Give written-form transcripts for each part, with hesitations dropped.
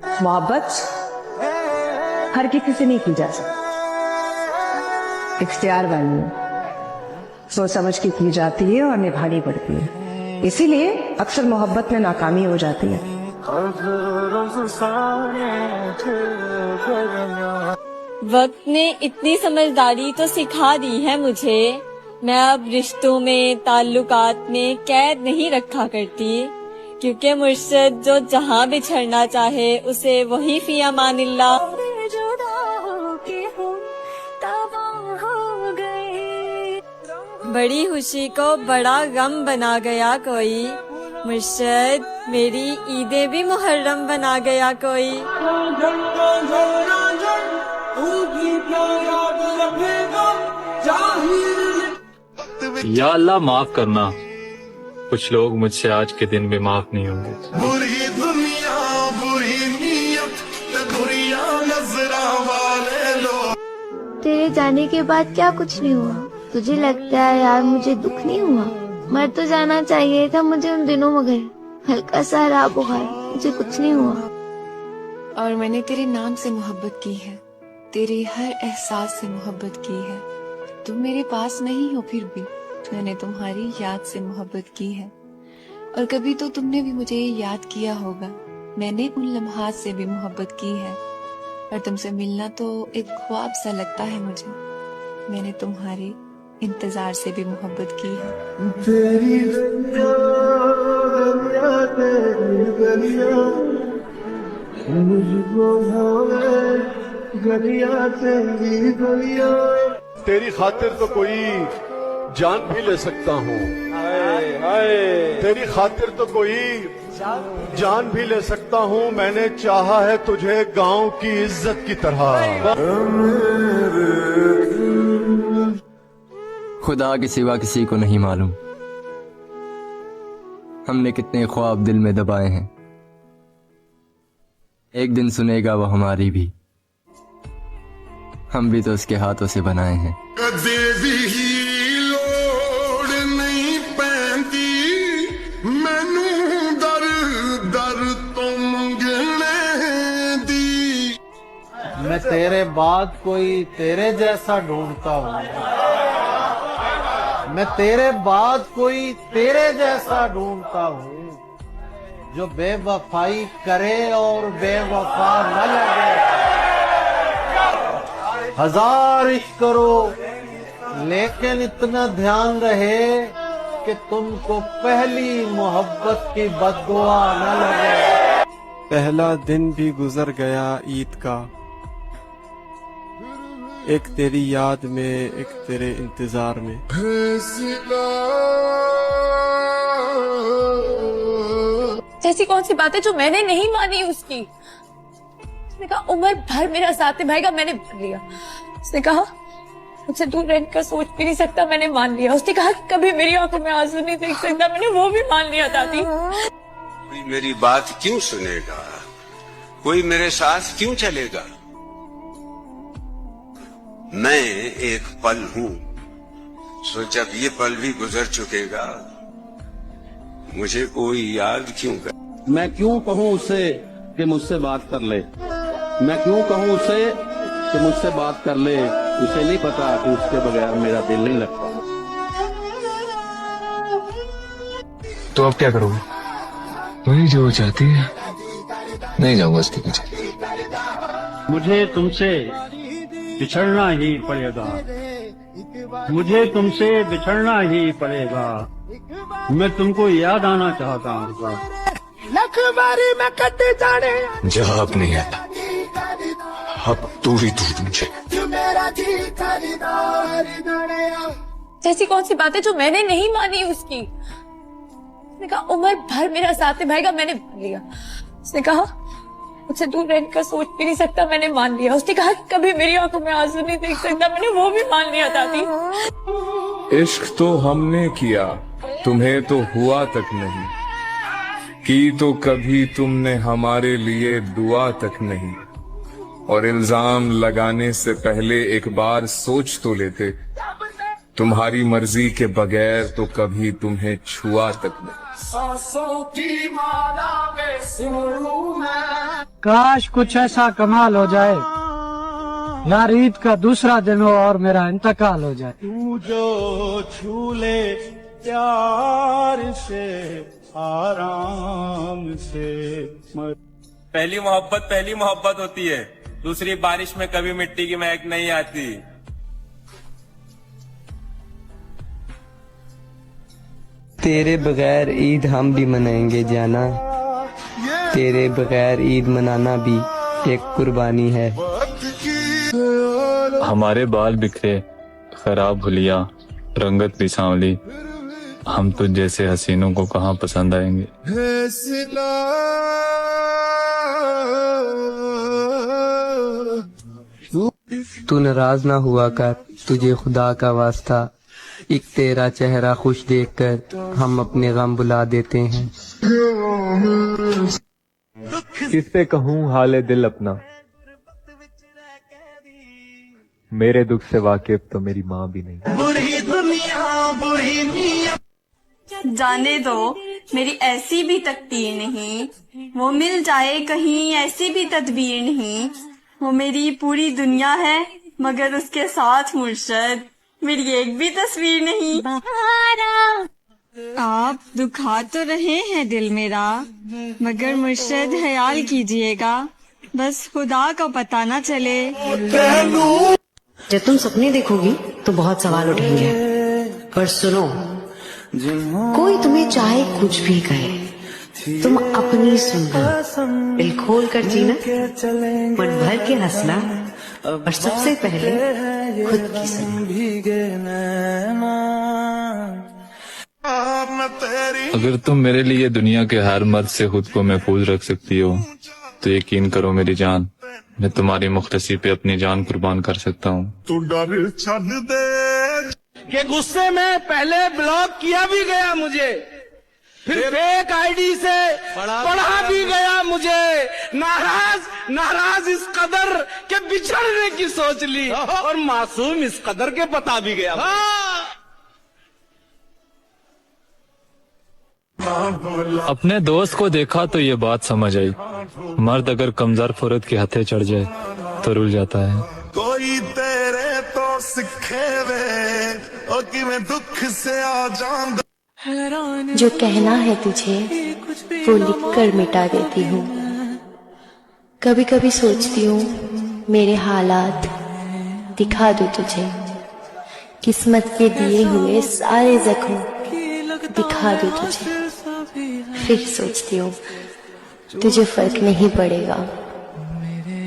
मोहब्बत हर किसी से नहीं की जा सकती, इख्तियार वाली है, सोच समझ के की जाती है और निभानी पड़ती है। इसीलिए अक्सर मोहब्बत में नाकामी हो जाती है। वक्त ने इतनी समझदारी तो सिखा दी है मुझे, मैं अब रिश्तों में ताल्लुकात में कैद नहीं रखा करती, क्योंकि मुर्शिद जो जहाँ बिछड़ना चाहे उसे वही फी अमानिल्लाह। बड़ी खुशी को बड़ा गम बना गया कोई, मुर्शिद मेरी ईदे भी मुहर्रम बना गया कोई। या अल्लाह माफ करना, कुछ लोग मुझसे आज के दिन भी माफ नहीं होंगे। बुरी दुनिया, बुरी नीयत, बुरिया नजरा वाले लोग। तेरे जाने के बाद क्या कुछ नहीं हुआ? तुझे लगता है यार मुझे दुख नहीं हुआ? मर तो जाना चाहिए था मुझे उन दिनों, मगर हल्का सा हरा बुखार, मुझे कुछ नहीं हुआ। और मैंने तेरे नाम से मोहब्बत की है, तेरे हर एहसास से मोहब्बत की है। तुम मेरे पास नहीं हो फिर भी मैंने तुम्हारी याद से मोहब्बत की है। और कभी तो तुमने भी मुझे याद किया होगा, मैंने उन लम्हात से भी मोहब्बत की है। और तुमसे मिलना तो एक ख्वाब सा लगता है मुझे, मैंने तुम्हारे इंतजार से भी मोहब्बत की है। तेरी गलियां तेरी गलियां, तेरी खातिर तो कोई जान भी ले सकता हूँ। तेरी खातिर तो कोई जान भी ले सकता हूँ। मैंने चाहा है तुझे गांव की इज्जत की तरह। खुदा के सिवा किसी को नहीं मालूम हमने कितने ख्वाब दिल में दबाए हैं, एक दिन सुनेगा वो हमारी भी, हम भी तो उसके हाथों से बनाए हैं। देवी ही लोड़ नहीं पैंती, मैनू दर दर तो मंगने दी। मैं तेरे बाद कोई तेरे जैसा ढूंढता हूँ, मैं तेरे बाद कोई तेरे जैसा ढूंढता हूँ, जो बेवफाई करे और बेवफा न लगे। हजार इश्क करो लेकिन इतना ध्यान रहे कि तुमको पहली मोहब्बत की बददुआ न लगे। पहला दिन भी गुजर गया ईद का, एक तेरी याद में, एक तेरे इंतजार में। ऐसी कौन सी बात है जो मैंने नहीं मानी उसकी? उसने कहा उम्र भर मेरा साथ निभाएगा, मैंने मान लिया। उसने कहा मुझसे दूर रहने का सोच भी नहीं सकता, मैंने मान लिया। उसने कहा कि कभी मेरी आंखों में आंसू नहीं देख सकता, मैंने वो भी मान लिया। दादी कोई मेरी बात क्यों सुनेगा, कोई मेरे साथ क्यों चलेगा? मैं एक पल हूँ, सो जब ये पल भी गुजर चुकेगा मुझे कोई याद क्यों कर। मैं क्यों कहूँ उसे कि मुझसे बात कर ले, मैं क्यों कहूँ उसे कि मुझसे बात कर ले, उसे नहीं पता कि उसके बगैर मेरा दिल नहीं लगता। तो अब क्या करोगे? वही जो चाहती है, नहीं जाऊंगा उसके पीछे। मुझे तुमसे बिछड़ना ही पड़ेगा, मुझे तुमसे बिछड़ना ही पड़ेगा। मैं तुमको याद आना चाहता हूँ। में कटे जाने जवाब नहीं आता, अब तू ही ढूंढ मुझे। ऐसी कौन सी बात है जो मैंने नहीं मानी उसकी? उसने कहा उम्र भर मेरा साथ निभाएगा, मैंने मान लिया। उसने कहा मुझसे दूर रहने का सोच भी नहीं सकता, मैंने मान लिया। उसने कहा कभी मेरी आंखों में आंसू नहीं देख सकता, मैंने वो भी मान लिया। दादी इश्क तो हमने किया, तुम्हें तो हुआ तक नहीं, की तो कभी तुमने हमारे लिए दुआ तक नहीं। और इल्जाम लगाने से पहले एक बार सोच तो लेते, तुम्हारी मर्जी के बगैर तो कभी तुम्हें छुआ तक नहीं। काश कुछ ऐसा कमाल हो जाए यार, ईद का दूसरा दिन हो और मेरा इंतकाल हो जाए। तू जो छू ले प्यार से आराम से। पहली मोहब्बत होती है, दूसरी बारिश में कभी मिट्टी की महक नहीं आती। तेरे बगैर ईद हम भी मनाएंगे जाना, तेरे बगैर ईद मनाना भी एक कुर्बानी है। हमारे बाल बिखरे, खराब हुलिया, रंगत भी सांवली, हम तुझ जैसे हसीनों को कहाँ पसंद आएंगे। तू नाराज ना हुआ कर, तुझे खुदा का वास्ता, एक तेरा चेहरा खुश देखकर हम अपने गम बुला देते हैं। किससे कहूँ हाले दिल अपना, मेरे दुख से वाकिफ तो मेरी माँ भी नहीं। जाने दो मेरी ऐसी भी तकदीर नहीं, वो मिल जाए कहीं ऐसी भी तदबीर नहीं। वो मेरी पूरी दुनिया है मगर उसके साथ मुर्शद मेरी एक भी तस्वीर नहीं। आप दुखा तो रहे हैं दिल मेरा, मगर मुर्शद ख्याल कीजिएगा, बस खुदा का पता ना चले। जब तुम सपने देखोगी तो बहुत सवाल उठेंगे, पर सुनो, कोई तुम्हें चाहे कुछ भी कहे, तुम अपनी सुनना, दिल खोल कर जीना, मन भर के हंसना, और सबसे पहले खुद की सुनना। अगर तुम मेरे लिए दुनिया के हर मर्द से खुद को महफूज रख सकती हो तो यकीन करो मेरी जान, मैं तुम्हारी मुख्तसी पे अपनी जान कुर्बान कर सकता हूँ। तू डर छड़ दे के गुस्से में पहले ब्लॉक किया भी गया मुझे, फिर फेक आईडी से पढ़ा भी गया मुझे। नाराज इस कदर के बिछड़ने की सोच ली, और मासूम इस कदर के बता भी गया। अपने दोस्त को देखा तो ये बात समझ आई, मर्द अगर कमजोर फुर्त के हथे चढ़ जाए तो रुल जाता है। कोई तेरे तो सिखे वे और कि मैं दुख से आ जाऊं। जो कहना है तुझे वो लिख कर मिटा देती हूँ। कभी कभी सोचती हूँ मेरे हालात दिखा दूँ तुझे, किस्मत के दिए हुए सारे जख्म दिखा दूँ तुझे। फिर सोचती हूँ तुझे फर्क नहीं पड़ेगा,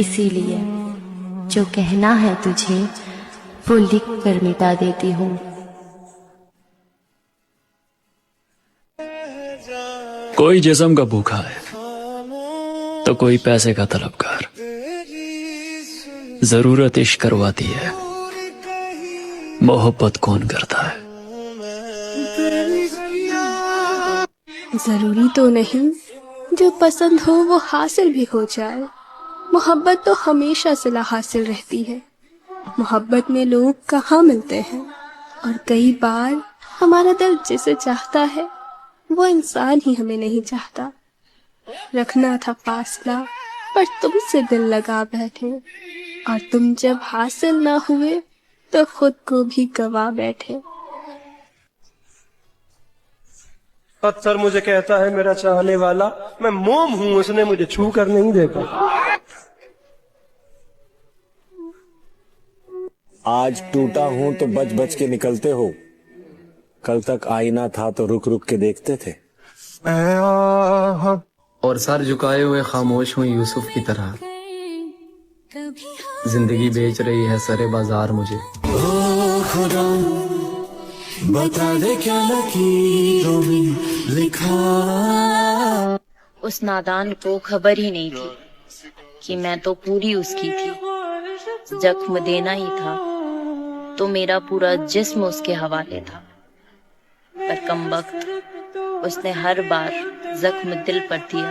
इसीलिए जो कहना है तुझे वो लिख कर मिटा देती हूँ। कोई जिस्म का भूखा है तो कोई पैसे का तलबगार, जरूरत इश्क करवाती है, मोहब्बत कौन करता है। जरूरी तो नहीं जो पसंद हो वो हासिल भी हो जाए, मोहब्बत तो हमेशा सिला हासिल रहती है। मोहब्बत में लोग कहाँ मिलते हैं, और कई बार हमारा दिल जिसे चाहता है वो इंसान ही हमें नहीं चाहता। रखना था फासला पर तुमसे दिल लगा बैठे, और तुम जब हासिल ना हुए तो खुद को भी गवा बैठे। अक्सर मुझे कहता है मेरा चाहने वाला, मैं मोम हूँ उसने मुझे छू कर नहीं देखा। आज टूटा हूँ तो बच बच के निकलते हो, कल तक आईना था तो रुक रुक के देखते थे। और सर झुकाए हुए खामोश हूँ यूसुफ की तरह, जिंदगी बेच रही है सरे बाजार मुझे। ओ खुदा बता दे क्या लकीरों में लिखा। उस नादान को खबर ही नहीं थी कि मैं तो पूरी उसकी थी। जख्म देना ही था तो मेरा पूरा जिस्म उसके हवाले था, पर कमबख्त उसने हर बार जख्म दिल पर दिया,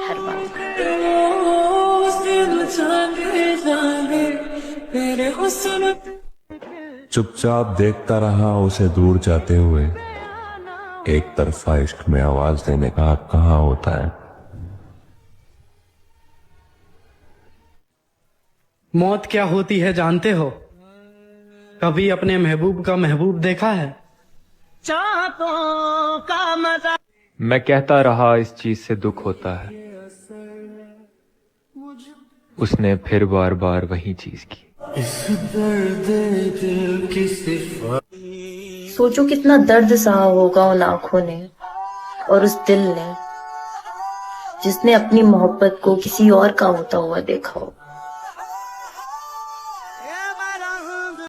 हर बार। चुपचाप देखता रहा उसे दूर जाते हुए, एक तरफा इश्क में आवाज देने का हक कहाँ होता है। मौत क्या होती है जानते हो? कभी अपने महबूब का महबूब देखा है? चाहतों का मजा मैं कहता रहा इस चीज से दुख होता है, उसने फिर बार बार वही चीज की। सोचो कितना दर्द सहा होगा उन आंखों ने और उस दिल ने जिसने अपनी मोहब्बत को किसी और का होता हुआ देखा हो।